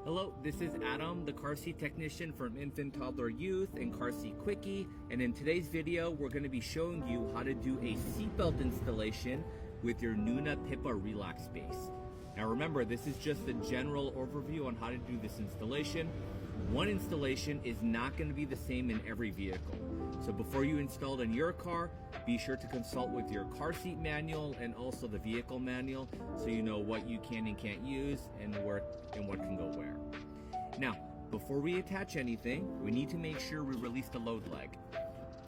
Hello, this is Adam, the car seat technician from Infant, Toddler, Youth, and Car Seat Quickie. And in today's video, we're going to be showing you how to do a seatbelt installation with your Nuna Pipa Relx Base. Now remember, this is just a general overview on how to do this installation. One installation is not going to be the same in every vehicle. So before you install it in your car, be sure to consult with your car seat manual and also the vehicle manual so you know what you can and can't use and what can go where. Now, before we attach anything, we need to make sure we release the load leg.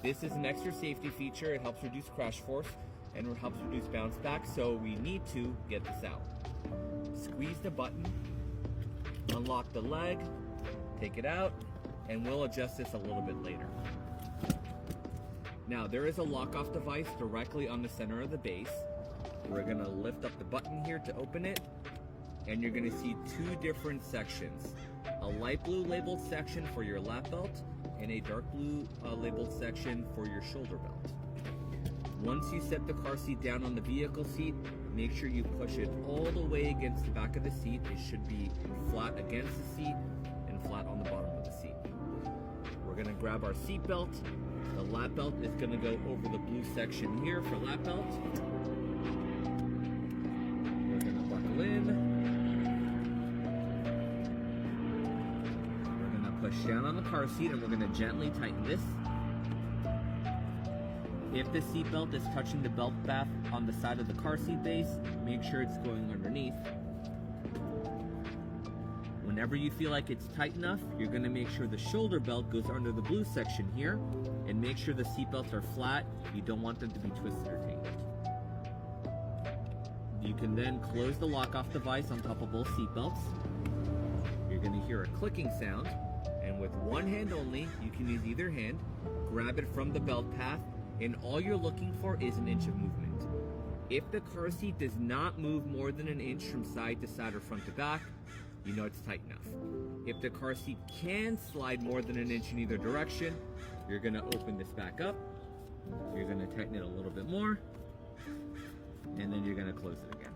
This is an extra safety feature. It helps reduce crash force and it helps reduce bounce back, so we need to get this out. Squeeze the button, unlock the leg, take it out, and we'll adjust this a little bit later. Now, there is a lock-off device directly on the center of the base. We're gonna lift up the button here to open it, and you're gonna see two different sections. A light blue labeled section for your lap belt, and a dark blue labeled section for your shoulder belt. Once you set the car seat down on the vehicle seat, make sure you push it all the way against the back of the seat. It should be flat against the seat and flat on the bottom of the seat. We're gonna grab our seat belt. The lap belt is gonna go over the blue section here for lap belt. We're gonna buckle in. We're gonna push down on the car seat and we're gonna gently tighten this. If the seat belt is touching the belt bath on the side of the car seat base, make sure it's going underneath. Whenever you feel like it's tight enough, you're going to make sure the shoulder belt goes under the blue section here, and make sure the seat belts are flat. You don't want them to be twisted or tangled. You can then close the lock-off device on top of both seat belts. You're going to hear a clicking sound, and with one hand only, you can use either hand, grab it from the belt path, and all you're looking for is an inch of movement. If the car seat does not move more than an inch from side to side or front to back, you know it's tight enough. If the car seat can slide more than an inch in either direction, you're gonna open this back up, you're gonna tighten it a little bit more, and then you're gonna close it again.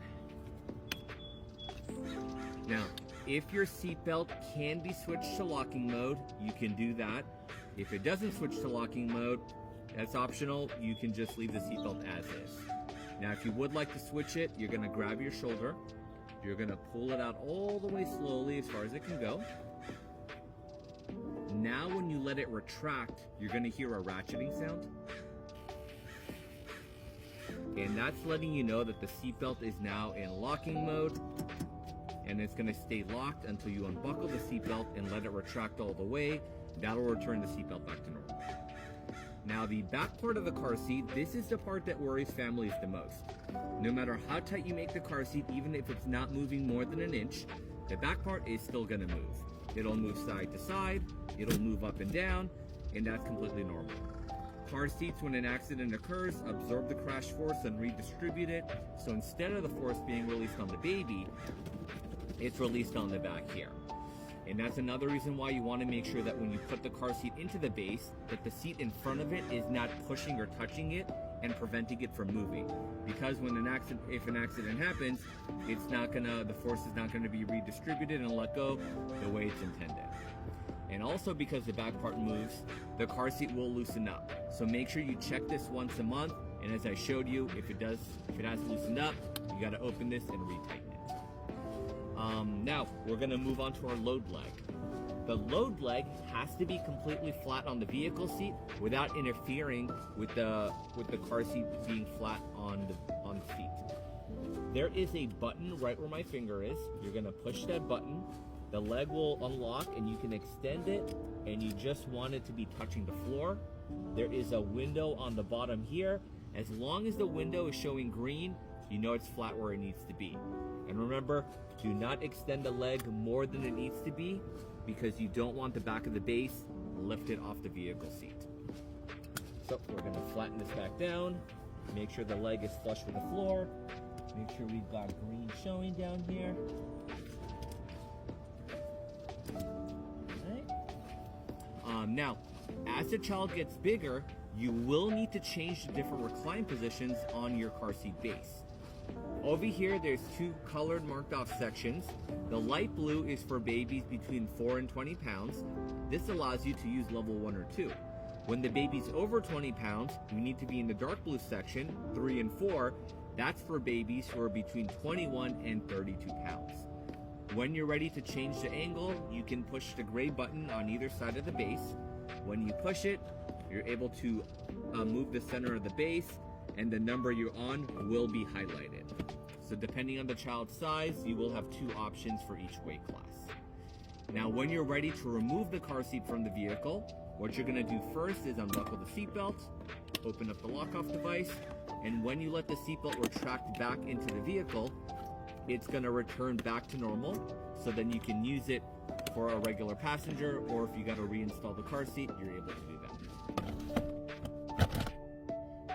Now, if your seat belt can be switched to locking mode, you can do that. If it doesn't switch to locking mode, that's optional. You can just leave the seat belt as is. Now, if you would like to switch it, you're gonna grab your shoulder. You're gonna pull it out all the way slowly as far as it can go. Now when you let it retract, you're gonna hear a ratcheting sound. And that's letting you know that the seatbelt is now in locking mode. And it's gonna stay locked until you unbuckle the seatbelt and let it retract all the way. That'll return the seatbelt back to normal. Now the back part of the car seat, this is the part that worries families the most. No matter how tight you make the car seat, even if it's not moving more than an inch, the back part is still gonna move. It'll move side to side, it'll move up and down, and that's completely normal. Car seats, when an accident occurs, absorb the crash force and redistribute it. So instead of the force being released on the baby, it's released on the back here. And that's another reason why you want to make sure that when you put the car seat into the base, that the seat in front of it is not pushing or touching it and preventing it from moving. Because when if an accident happens, the force is not gonna be redistributed and let go the way it's intended. And also because the back part moves, the car seat will loosen up. So make sure you check this once a month. And as I showed you, if it has loosened up, you gotta open this and retighten it. Now, we're gonna move on to our load leg. The load leg has to be completely flat on the vehicle seat without interfering with the car seat being flat on the seat. There is a button right where my finger is. You're gonna push that button. The leg will unlock and you can extend it, and you just want it to be touching the floor. There is a window on the bottom here. As long as the window is showing green, you know it's flat where it needs to be. And remember, do not extend the leg more than it needs to be, because you don't want the back of the base lifted off the vehicle seat. So we're gonna flatten this back down, make sure the leg is flush with the floor, make sure we've got green showing down here. All right. Now, as the child gets bigger, you will need to change the different recline positions on your car seat base. Over here, there's two colored marked off sections. The light blue is for babies between 4 and 20 pounds. This allows you to use level 1 or 2. When the baby's over 20 pounds, you need to be in the dark blue section, 3 and 4. That's for babies who are between 21 and 32 pounds. When you're ready to change the angle, you can push the gray button on either side of the base. When you push it, you're able to move the center of the base, and the number you're on will be highlighted. So depending on the child's size, you will have two options for each weight class. Now, when you're ready to remove the car seat from the vehicle, what you're gonna do first is unbuckle the seatbelt, open up the lock-off device, and when you let the seatbelt retract back into the vehicle, it's gonna return back to normal, so then you can use it for a regular passenger, or if you gotta reinstall the car seat, you're able to do that.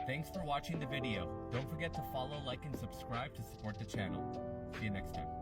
Thanks for watching the video. Don't forget to follow, like, and subscribe to support the channel. See you next time.